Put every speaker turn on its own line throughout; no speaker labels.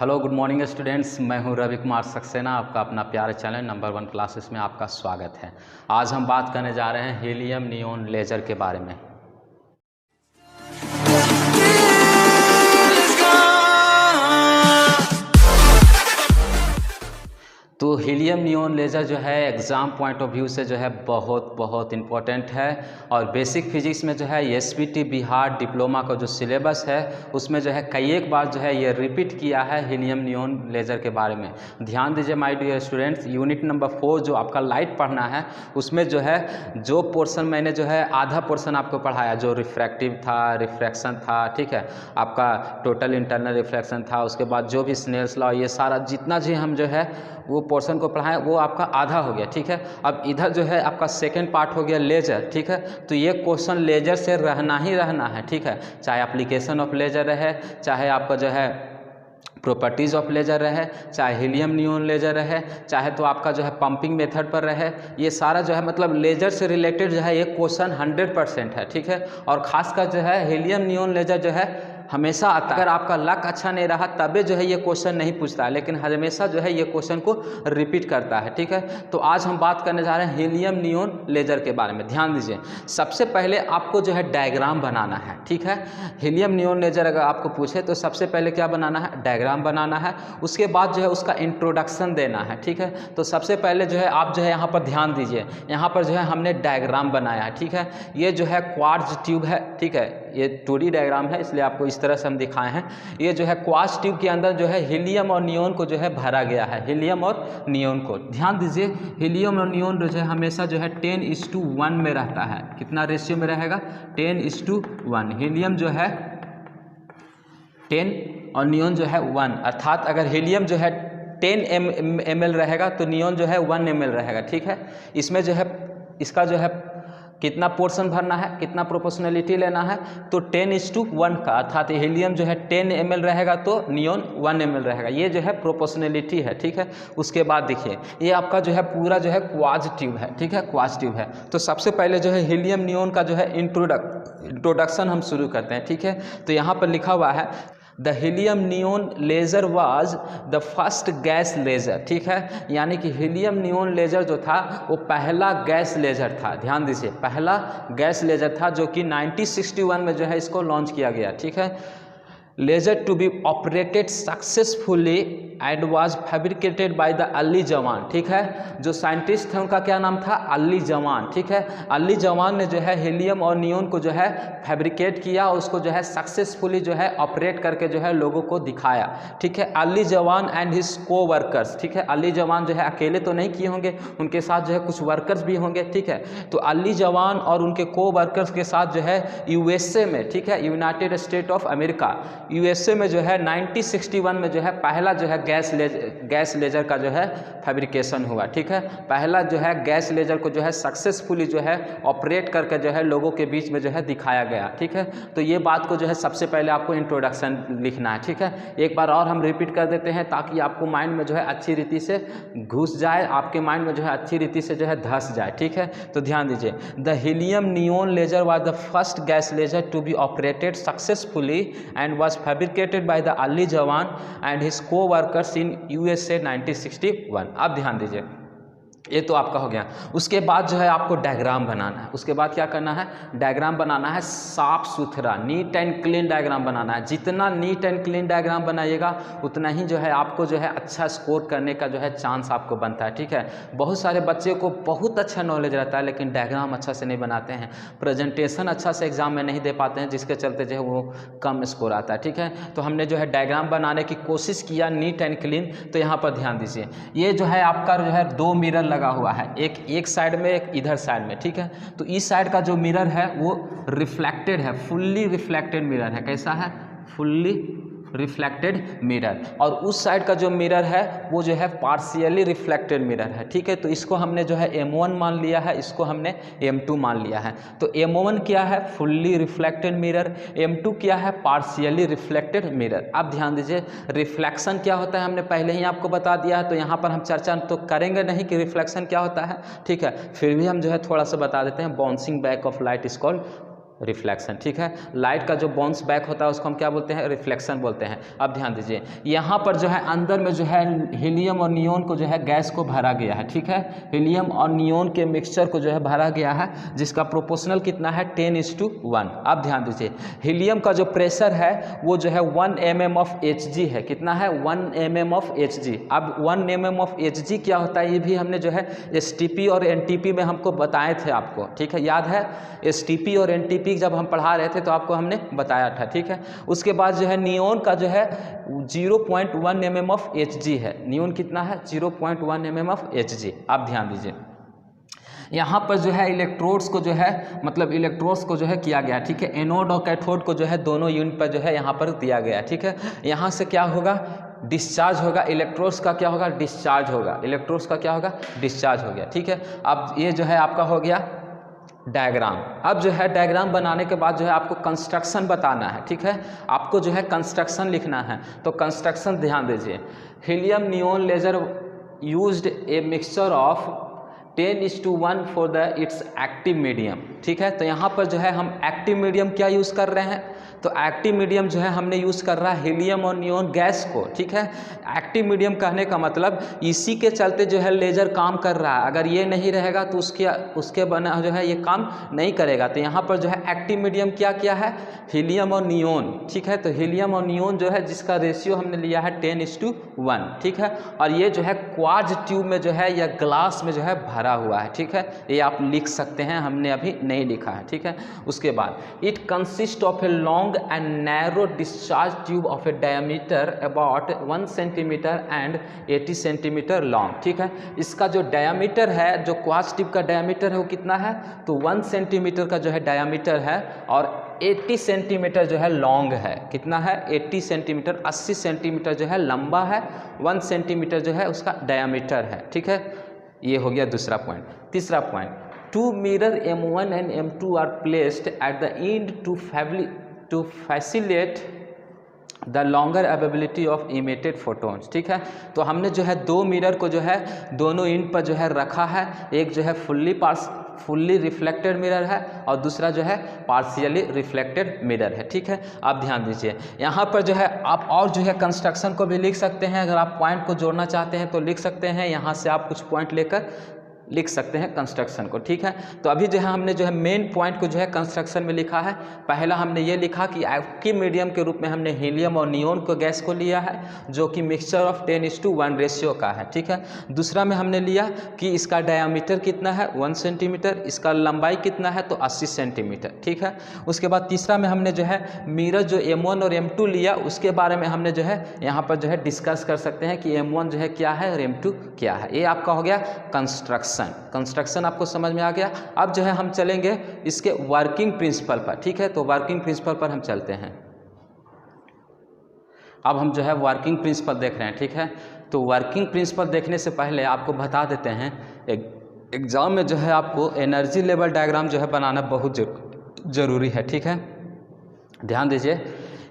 Hello good morning students, मैं हूं रवि कुमार सक्सेना। आपका अपना प्यारे चैनल नंबर 1 क्लासेस में आपका स्वागत है। आज हम बात करने जा रहे हैं हीलियम नियोन लेज़र के बारे में। तो हीलियम नियोन लेज़र जो है एग्ज़ाम पॉइंट ऑफ व्यू से जो है बहुत इम्पोर्टेंट है। और बेसिक फिजिक्स में जो है एसपीटी बिहार डिप्लोमा का जो सिलेबस है उसमें जो है कई एक बार जो है ये रिपीट किया है हीलियम नियोन लेज़र के बारे में। ध्यान दीजिए my dear students, unit number 4 जो आपका लाइट पढ़ना है उसमें जो है जो पोर्शन मैंने जो है आधा पोर्शन आपको पढ़ाया, जो रिफ्रैक्टिव था, रिफ्रैक्शन था, ठीक है, आपका टोटल इंटरनल रिफ्रैक्शन था, उसके बाद जो भी स्नेल्स लॉ, ये सारा जितना जी हम जो है वो पोर्शन को पढ़ाएं वो आपका आधा हो गया, ठीक है। अब इधर जो है आपका सेकंड पार्ट हो गया लेजर, ठीक है। तो ये क्वेश्चन लेजर से रहना ही रहना है, ठीक है, चाहे एप्लीकेशन ऑफ लेजर रहे, चाहे आपका जो है प्रॉपर्टीज़ ऑफ लेजर रहे, चाहे हीलियम नियोन लेजर रहे, चाहे तो आपका जो है पंपिंग मेथड पर रहे, ये सारा जो है मतलब लेजर से रिलेटेड जो है ये क्वेश्चन 100% है, ठीक है। और ख़ासकर जो है हीलियम नियोन लेजर जो है हमेशा आता है। अगर आपका लक अच्छा नहीं रहा तबे जो है ये क्वेश्चन नहीं पूछता है, लेकिन हमेशा जो है ये क्वेश्चन को रिपीट करता है, ठीक है। तो आज हम बात करने जा रहे हैं हीलियम नियोन लेजर के बारे में। ध्यान दीजिए, सबसे पहले आपको जो है डायग्राम बनाना है, ठीक है। हीलियम नियोन लेजर अगर आपको पूछे तो सबसे पहले क्या बनाना है, डायग्राम बनाना है। उसके बाद जो है उसका इंट्रोडक्शन देना है, ठीक है। तो सबसे पहले जो है आप जो है यहाँ पर ध्यान दीजिए, यहाँ पर जो है हमने डायग्राम बनाया है, ठीक है। ये जो है क्वार्ट्ज ट्यूब है, ठीक है, ये 2D डायग्राम है इसलिए आपको इस तरह से हम दिखाए हैं। ये जो है क्वार्ट्ज ट्यूब के अंदर जो है हीलियम और नियोन को जो है भरा गया है, हीलियम और नियोन को। ध्यान दीजिए, हीलियम और नियोन जो है हमेशा जो है 10:1 में रहता है। कितना रेशियो में रहेगा, 10:1। हीलियम जो है 10 और नियोन जो है 1, अर्थात अगर हीलियम जो है 10 ml रहेगा तो नियोन जो है 1 ml रहेगा, ठीक है। इसमें जो है इसका जो है कितना पोर्शन भरना है, कितना प्रोपोर्शनलिटी लेना है, तो 10:1 का, अर्थात हीलियम जो है 10 ml रहेगा तो नियोन 1 ml रहेगा। ये जो है प्रोपोर्शनलिटी है, ठीक है। उसके बाद देखिए ये आपका जो है पूरा जो है क्वार्ट्ज ट्यूब है, ठीक है, क्वार्ट्ज ट्यूब है। तो सबसे पहले जो है हीलियम नियोन का जो है इंट्रोडक्शन हम शुरू करते हैं, ठीक है। तो यहाँ पर लिखा हुआ है the helium neon laser was the first gas laser, ठीक है। यानी कि हीलियम नियोन लेज़र जो था वो पहला गैस लेज़र था। ध्यान दीजिए, पहला गैस लेज़र था जो कि 1961 में जो है इसको लॉन्च किया गया, ठीक है। Laser to be operated successfully and was fabricated by the Ali Javan, ठीक है। जो साइंटिस्ट थे उनका क्या नाम था, अली जवान, ठीक है। अली जवान ने जो है हीलियम और नियोन को जो है फैब्रिकेट किया और उसको जो है सक्सेसफुली जो है ऑपरेट करके जो है लोगों को दिखाया, ठीक है। Ali Javan and his co workers, ठीक है। अली जवान जो है अकेले तो नहीं किए होंगे, उनके साथ जो है कुछ वर्कर्स भी होंगे, ठीक है। तो अली जवान और उनके को वर्कर्स के साथ जो है यूएसए में, ठीक है, United state of America, USA में जो है 1961 में जो है पहला जो है गैस लेजर का जो है फैब्रिकेशन हुआ, ठीक है। पहला जो है गैस लेजर को जो है सक्सेसफुली जो है ऑपरेट करके जो है लोगों के बीच में जो है दिखाया गया, ठीक है। तो ये बात को जो है सबसे पहले आपको इंट्रोडक्शन लिखना है, ठीक है। एक बार और हम रिपीट कर देते हैं ताकि आपको माइंड में जो है अच्छी रीति से घुस जाए, आपके माइंड में जो है अच्छी रीति से जो है धस जाए, ठीक है। तो ध्यान दीजिए, the helium neon laser was the first gas laser to be operated successfully and was fabricated by the Ali Javan and his co workers in USA 1961। अब ध्यान दीजिए, ये तो आपका हो गया। उसके बाद जो है आपको डायग्राम बनाना है। उसके बाद क्या करना है, डायग्राम बनाना है, साफ सुथरा नीट एंड क्लीन डायग्राम बनाना है। जितना नीट एंड क्लीन डायग्राम बनाइएगा उतना ही जो है आपको जो है अच्छा स्कोर करने का जो है चांस आपको बनता है, ठीक है। बहुत सारे बच्चे को बहुत अच्छा नॉलेज रहता है लेकिन डायग्राम अच्छा से नहीं बनाते हैं, प्रेजेंटेशन अच्छा से एग्जाम में नहीं दे पाते हैं, जिसके चलते जो है वो कम स्कोर आता है, ठीक है। तो हमने जो है डायग्राम बनाने की कोशिश किया नीट एंड क्लीन। तो यहाँ पर ध्यान दीजिए, ये जो है आपका जो है 2 मिरर लगा हुआ है, एक साइड में एक इधर साइड में, ठीक है। तो इस साइड का जो मिरर है वो रिफ्लेक्टेड है, फुल्ली रिफ्लेक्टेड मिरर है। कैसा है, फुल्ली रिफ्लेक्टेड मिरर। और उस साइड का जो मिरर है वो जो है पार्शियली रिफ्लेक्टेड मिरर है, ठीक है। तो इसको हमने जो है M1 मान लिया है, इसको हमने M2 मान लिया है। तो M1 क्या है, फुल्ली रिफ्लेक्टेड मिरर, M2 क्या है, पार्शियली रिफ्लेक्टेड मिरर। अब ध्यान दीजिए, रिफ्लेक्शन क्या होता है हमने पहले ही आपको बता दिया है, तो यहाँ पर हम चर्चा तो करेंगे नहीं कि रिफ्लेक्शन क्या होता है, ठीक है। फिर भी हम जो है थोड़ा सा बता देते हैं, bouncing back of light is called reflection, ठीक है। लाइट का जो बाउंस बैक होता है उसको हम क्या बोलते हैं, रिफ्लेक्शन बोलते हैं। अब ध्यान दीजिए, यहाँ पर जो है अंदर में जो है हीलियम और नियोन को जो है गैस को भरा गया है, ठीक है। हीलियम और नियोन के मिक्सचर को जो है भरा गया है, जिसका प्रोपोर्शनल कितना है, 10:1। अब ध्यान दीजिए, हीलियम का जो प्रेशर है वो जो है 1 mm ऑफ Hg है। कितना है, 1 mm ऑफ Hg। अब 1 mm ऑफ Hg क्या होता है, ये भी हमने जो है STP और NTP में हमको बताए थे आपको, ठीक है, याद है। STP और NTP जब हम पढ़ा रहे थे तो आपको हमने बताया था, ठीक है। उसके बाद जो है नियोन का जो है 0.1 mm ऑफ Hg है। नियोन कितना है, 0.1 mm ऑफ Hg। आप ध्यान दीजिए, यहाँ पर जो है इलेक्ट्रोड्स को जो है मतलब इलेक्ट्रोड्स को जो है किया गया, ठीक है। एनोड और कैथोड को जो है दोनों यूनिट पर जो है यहाँ पर दिया गया, ठीक है। यहाँ से क्या होगा, डिस्चार्ज होगा, इलेक्ट्रोड्स का क्या होगा, डिस्चार्ज होगा, इलेक्ट्रोड्स का क्या होगा, डिस्चार्ज हो गया, ठीक है। अब ये जो है आपका हो गया डायग्राम। अब जो है डायग्राम बनाने के बाद जो है आपको कंस्ट्रक्शन बताना है, ठीक है। आपको जो है कंस्ट्रक्शन लिखना है, तो कंस्ट्रक्शन ध्यान दीजिए। Helium neon laser used a mixture of 10:1 for the its active medium, ठीक है। तो यहाँ पर जो है हम एक्टिव मीडियम क्या यूज़ कर रहे हैं, तो एक्टिव मीडियम जो है हमने यूज़ कर रहा है हीलियम और नियोन गैस को, ठीक है। एक्टिव मीडियम कहने का मतलब इसी के चलते जो है लेजर काम कर रहा है, अगर ये नहीं रहेगा तो उसके बना जो है ये काम नहीं करेगा। तो यहाँ पर जो है एक्टिव मीडियम क्या क्या है, हीलियम और नियोन, ठीक है। तो हीलियम और नियोन जो है जिसका रेशियो हमने लिया है 10:1, ठीक है। और ये जो है क्वार्ट्ज ट्यूब में जो है या ग्लास में जो है भरा हुआ है, ठीक है। ये आप लिख सकते हैं, हमने अभी नहीं लिखा है, ठीक है। उसके बाद it consist of a long and narrow discharge tube of a diameter about 1 centimeter and 80 centimeter long, ठीक है। इसका जो डायमीटर है, जो क्वार्ट्ज ट्यूब का डायमीटर है वो कितना है, तो 1 सेंटीमीटर का जो है डायमीटर है और 80 सेंटीमीटर जो है लॉन्ग है। कितना है, 80 सेंटीमीटर, 80 सेंटीमीटर जो है लंबा है, 1 सेंटीमीटर जो है उसका डायमीटर है, ठीक है। ये हो गया दूसरा पॉइंट। तीसरा point, 2 mirror M1 and M2 are placed at the end to facilitate the longer availability of emitted photons, ठीक है। तो हमने जो है 2 मिरर को जो है दोनों एंड पर जो है रखा है, एक जो है फुल्ली रिफ्लेक्टेड मिरर है और दूसरा जो है पार्शियली रिफ्लेक्टेड मिरर है, ठीक है। आप ध्यान दीजिए, यहाँ पर जो है आप और जो है कंस्ट्रक्शन को भी लिख सकते हैं, अगर आप पॉइंट को जोड़ना चाहते हैं तो लिख सकते हैं, यहाँ से आप कुछ पॉइंट लेकर लिख सकते हैं कंस्ट्रक्शन को, ठीक है। तो अभी जो है हमने जो है मेन पॉइंट को जो है कंस्ट्रक्शन में लिखा है। पहला हमने ये लिखा कि एक्टिव मीडियम के रूप में हमने हीलियम और नियोन को गैस को लिया है, जो कि मिक्सचर ऑफ 10:1 रेशियो का है, ठीक है। दूसरा में हमने लिया कि इसका डायमीटर कितना है, 1 सेंटीमीटर, इसका लंबाई कितना है, तो 80 सेंटीमीटर, ठीक है। उसके बाद तीसरा में हमने जो है मिरर जो M1 और M2 लिया, उसके बारे में हमने जो है यहाँ पर जो है डिस्कस कर सकते हैं कि M1 जो है क्या है और M2 क्या है। ये आपका हो गया कंस्ट्रक्शन आपको समझ में आ गया। अब जो है हम चलेंगे इसके वर्किंग प्रिंसिपल पर, ठीक है। तो वर्किंग प्रिंसिपल पर हम चलते हैं। अब हम जो है वर्किंग प्रिंसिपल देख रहे हैं, ठीक है। तो वर्किंग प्रिंसिपल देखने से पहले आपको बता देते हैं, एग्जाम में जो है आपको एनर्जी लेवल डायग्राम जो है बनाना बहुत ज़रूरी है, ठीक है। ध्यान दीजिए,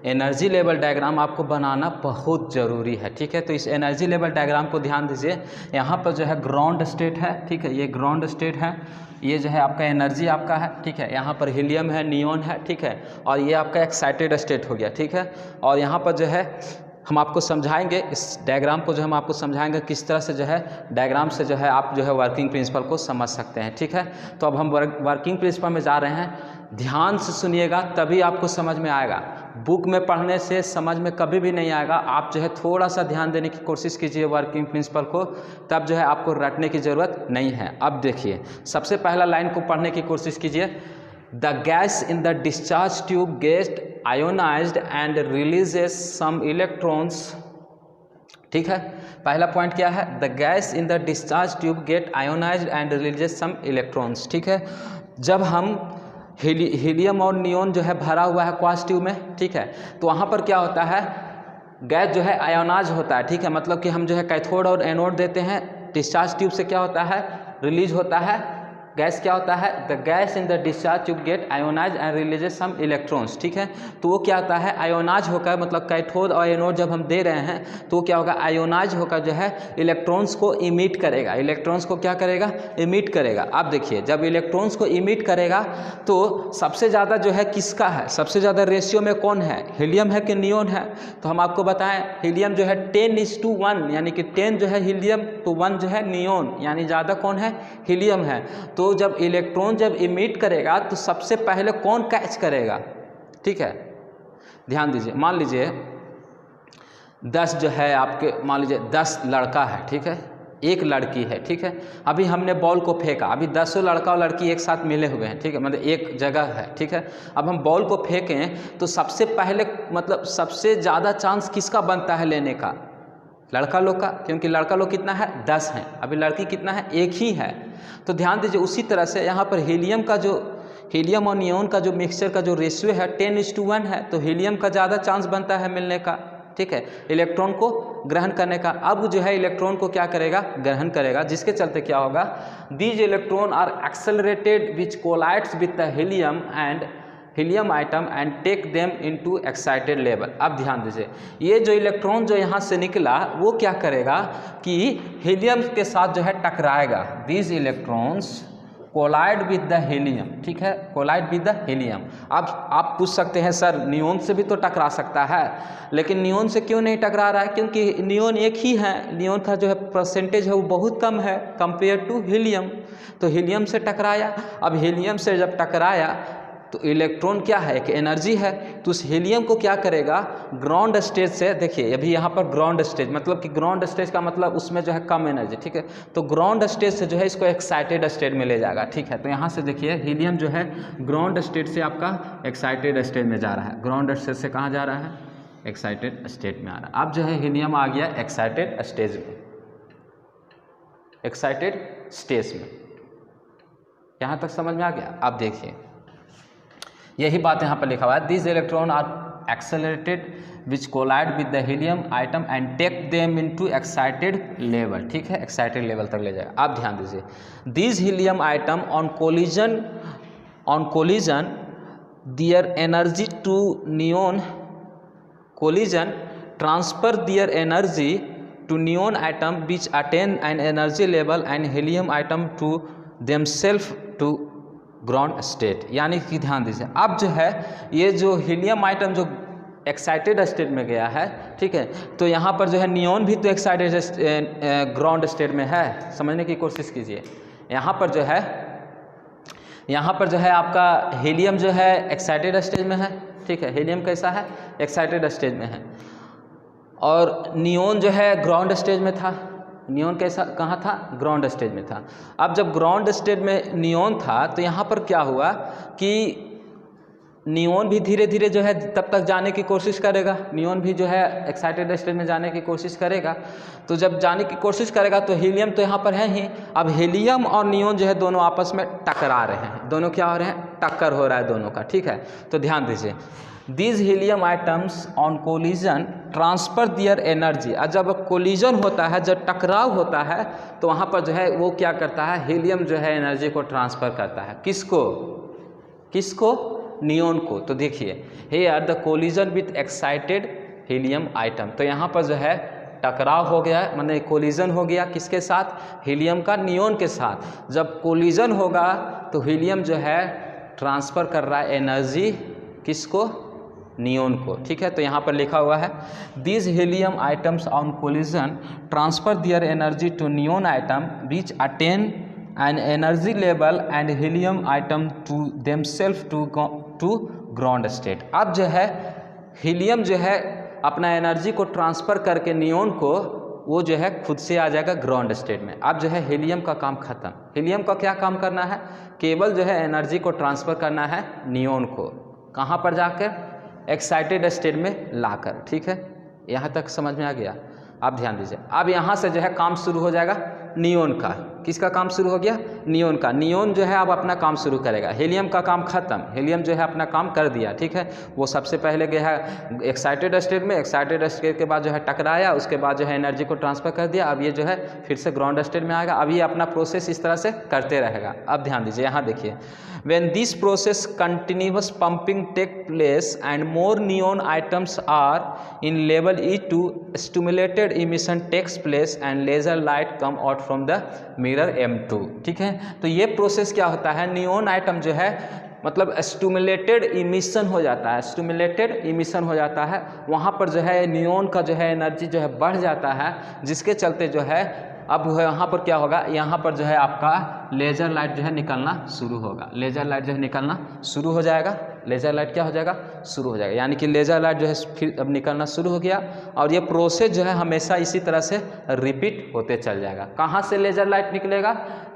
एनर्जी लेवल डायग्राम आपको बनाना बहुत ज़रूरी है, ठीक है। तो इस एनर्जी लेवल डायग्राम को ध्यान दीजिए, यहाँ पर जो है ग्राउंड स्टेट है, ठीक है, ये ग्राउंड स्टेट है, ये जो है आपका एनर्जी आपका है, ठीक है। यहाँ पर हीलियम है, नियोन है, ठीक है, और ये आपका एक्साइटेड स्टेट हो गया, ठीक है। और यहाँ पर जो है हम आपको समझाएंगे, इस डायग्राम को जो हम आपको समझाएंगे किस तरह से जो है डायग्राम से जो है आप जो है वर्किंग प्रिंसिपल को समझ सकते हैं, ठीक है। तो अब हम वर्किंग प्रिंसिपल में जा रहे हैं, ध्यान से सुनिएगा तभी आपको समझ में आएगा। बुक में पढ़ने से समझ में कभी भी नहीं आएगा, आप जो है थोड़ा सा ध्यान देने की कोशिश कीजिए वर्किंग प्रिंसिपल को, तब जो है आपको रटने की ज़रूरत नहीं है। अब देखिए, सबसे पहला लाइन को पढ़ने की कोशिश कीजिए, the gas in the discharge tube get ionized and releases some electrons, ठीक है। पहला पॉइंट क्या है, the gas in the discharge tube get ionized and releases some electrons, ठीक है। जब हम हीलियम और नियोन जो है भरा हुआ है क्वार्ट्ज ट्यूब में, ठीक है, तो वहाँ पर क्या होता है, गैस जो है आयोनाइज होता है, ठीक है। मतलब कि हम जो है कैथोड और एनोड देते हैं, डिस्चार्ज ट्यूब से क्या होता है, रिलीज होता है गैस क्या होता है, the gas in the discharge tube get ionize and releases some electrons, ठीक है। तो वो क्या होता है, आयोनाइज होकर, मतलब कैथोड और एनोड जब हम दे रहे हैं तो वो क्या होगा, आयोनाइज होकर जो है इलेक्ट्रॉन्स को इमिट करेगा, इलेक्ट्रॉन्स को क्या करेगा, इमिट करेगा। अब देखिए जब इलेक्ट्रॉन्स को इमिट करेगा तो सबसे ज़्यादा जो है किसका है, सबसे ज़्यादा रेशियो में कौन है, हीलियम है कि नियोन है। तो हम आपको बताएं हीलियम जो है 10:1, यानी कि 10 जो है हीलियम तो 1 जो है नियोन, यानी ज़्यादा कौन है, हीलियम है। तो जब इलेक्ट्रॉन जब इमिट करेगा तो सबसे पहले कौन कैच करेगा, ठीक है, ध्यान दीजिए। मान लीजिए 10 जो है आपके, मान लीजिए 10 लड़का है, ठीक है, एक लड़की है, ठीक है। अभी हमने बॉल को फेंका, अभी 10 लड़का और लड़की एक साथ मिले हुए हैं, ठीक है, मतलब एक जगह है, ठीक है। अब हम बॉल को फेंकें तो सबसे पहले मतलब सबसे ज़्यादा चांस किसका बनता है लेने का, लड़का लोग का, क्योंकि लड़का लोग कितना है, 10 हैं, अभी लड़की कितना है, एक ही है। तो ध्यान दीजिए उसी तरह से यहाँ पर हीलियम का जो, हीलियम और नियोन का जो मिक्सचर का जो रेशियो है 10:1 है, तो हीलियम का ज़्यादा चांस बनता है मिलने का, ठीक है, इलेक्ट्रॉन को ग्रहण करने का। अब जो है इलेक्ट्रॉन को क्या करेगा, ग्रहण करेगा, जिसके चलते क्या होगा, these electron are accelerated which collides with the helium atom and take them into excited level. अब ध्यान दीजिए ये जो इलेक्ट्रॉन जो यहाँ से निकला वो क्या करेगा कि हीलियम के साथ जो है टकराएगा, these electrons collide with the helium, ठीक है, कोलाइड विद द हीलियम। अब आप पूछ सकते हैं सर नियोन से भी तो टकरा सकता है, लेकिन नियोन से क्यों नहीं टकरा रहा है, क्योंकि नियोन एक ही है, नियोन का जो है परसेंटेज है वो बहुत कम है कंपेयर टू हीलियम। तो हीलियम से टकराया, अब हीलियम से जब टकराया तो इलेक्ट्रॉन क्या है, एक एनर्जी है, तो उस हीलियम को क्या करेगा, ग्राउंड स्टेज से, देखिए अभी यहाँ पर ग्राउंड स्टेज, मतलब कि ग्राउंड स्टेज का मतलब उसमें जो है कम एनर्जी, ठीक है, तो ग्राउंड स्टेज से जो है इसको एक्साइटेड स्टेट में ले जाएगा, ठीक है। तो यहाँ से देखिए हीलियम जो है ग्राउंड स्टेट से आपका एक्साइटेड स्टेट में जा रहा है, ग्राउंड स्टेज से कहाँ जा रहा है, एक्साइटेड स्टेट में आ रहा है। अब जो है हीलियम आ गया एक्साइटेड स्टेज में, एक्साइटेड स्टेज में, यहाँ तक समझ में आ गया। अब देखिए यही बात यहाँ पर लिखा हुआ है, this electron are accelerated which collide with the helium atom and take them into excited level, ठीक है, एक्साइटेड लेवल तक ले जाएगा। आप ध्यान दीजिए, this helium atom on collision their energy to neon collision transfer their energy to neon atom which attain an energy level and helium atom to themself to ground state. यानी कि ध्यान दीजिए अब जो है ये जो हीलियम आइटम जो एक्साइटेड स्टेट में गया है, ठीक है, तो यहाँ पर जो है नियोन भी तो एक्साइटेड ग्राउंड स्टेट में है, समझने की कोशिश कीजिए। यहाँ पर जो है आपका हीलियम जो है एक्साइटेड स्टेज में है, ठीक है, हीलियम कैसा है, एक्साइटेड स्टेज में है, और नियोन जो है ग्राउंड स्टेज में था, नियोन कैसा कहाँ था, ग्राउंड स्टेज में था। अब जब ग्राउंड स्टेज में नियोन था तो यहाँ पर क्या हुआ कि नियोन भी धीरे धीरे जो है तब तक जाने की कोशिश करेगा, नियोन भी जो है एक्साइटेड स्टेज में जाने की कोशिश करेगा। तो जब जाने की कोशिश करेगा तो हीलियम तो यहाँ पर है ही, अब हीलियम और नियोन जो है दोनों आपस में टकरा रहे हैं, दोनों क्या हो रहे हैं, टक्कर हो रहा है दोनों का, ठीक है। तो ध्यान दीजिए, These helium atoms on collision transfer their energy। और जब कोलिजन होता है, जब टकराव होता है तो वहाँ पर जो है वो क्या करता है, हीलियम जो है एनर्जी को ट्रांसफ़र करता है, किसको, नियोन को। तो देखिए here the collision with excited helium atom, तो यहाँ पर जो है टकराव हो गया, मतलब कोलिजन हो गया किसके साथ, हीलियम का नियोन के साथ। जब कोलिजन होगा तो हीलियम जो है ट्रांसफ़र कर रहा है एनर्जी किसको, नियोन को, ठीक है। तो यहाँ पर लिखा हुआ है these helium atoms on collision transfer their energy to neon atom which attain an energy level and helium atom to themself to ground state. अब जो है हीलियम जो है अपना एनर्जी को ट्रांसफ़र करके नियोन को, वो जो है खुद से आ जाएगा ग्राउंड स्टेट में। अब जो है हीलियम का काम खत्म, हीलियम का क्या काम करना है, केवल जो है एनर्जी को ट्रांसफ़र करना है नियोन को, कहाँ पर जाकर, एक्साइटेड स्टेट में लाकर, ठीक है। यहाँ तक समझ में आ गया। आप ध्यान दीजिए, अब यहाँ से जो है काम शुरू हो जाएगा नियोन का। किसका काम शुरू हो गया? नियोन का। नियोन जो है अब अपना काम शुरू करेगा। हीलियम का काम खत्म, हीलियम जो है अपना काम कर दिया, ठीक है। वो सबसे पहले गया है एक्साइटेड स्टेट में, एक्साइटेड स्टेट के बाद जो है टकराया, उसके बाद जो है एनर्जी को ट्रांसफर कर दिया। अब ये जो है फिर से ग्राउंड स्टेट में आएगा। अब ये अपना प्रोसेस इस तरह से करते रहेगा। अब ध्यान दीजिए, यहाँ देखिए, when this process continuous pumping take place and more neon items are in level E2, stimulated emission takes place and laser light come out from the mirror M2, ठीक है। तो ये प्रोसेस क्या होता है, नियोन आइटम जो है मतलब स्टिमुलेटेड इमिशन हो जाता है, स्टिमुलेटेड इमिशन हो जाता है। वहाँ पर जो है नियोन का जो है एनर्जी जो है बढ़ जाता है, जिसके चलते जो है अब यहाँ पर क्या होगा, यहाँ पर जो है आपका लेज़र लाइट जो है निकलना शुरू होगा। लेज़र लाइट जो है निकलना शुरू हो जाएगा। लेज़र लाइट क्या हो जाएगा? शुरू हो जाएगा। यानी कि लेज़र लाइट जो है फिर अब निकलना शुरू हो गया और ये प्रोसेस जो है हमेशा इसी तरह से रिपीट होते चल जाएगा। कहाँ से लेज़र लाइट निकलेगा?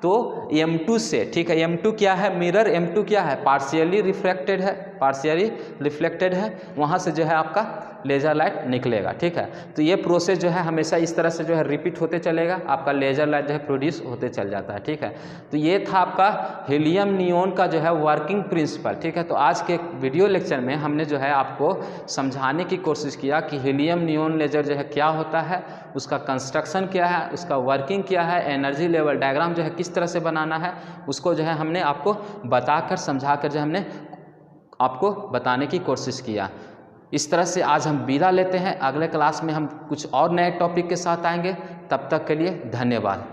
तो M2 से, ठीक है। M2 क्या है? मिरर M2 क्या है? पार्शियली रिफ्लेक्टेड है, पार्शियली रिफ्लेक्टेड है। वहाँ से जो है आपका लेज़र लाइट निकलेगा, ठीक है। तो ये प्रोसेस जो है हमेशा इस तरह से जो है रिपीट होते चलेगा, आपका लेज़र लाइट जो है प्रोड्यूस होते चल जाता है, ठीक है। तो ये था आपका हीलियम नियोन का जो है वर्किंग प्रिंसिपल, ठीक है। तो आज के वीडियो लेक्चर में हमने जो है आपको समझाने की कोशिश किया कि हीलियम नियोन लेज़र जो है क्या होता है, उसका कंस्ट्रक्शन क्या है, उसका वर्किंग क्या है, एनर्जी लेवल डायग्राम जो है किस तरह से बनाना है, उसको जो है हमने आपको बताकर समझाकर जो हमने आपको बताने की कोशिश किया। इस तरह से आज हम विदा लेते हैं। अगले क्लास में हम कुछ और नए टॉपिक के साथ आएंगे। तब तक के लिए धन्यवाद।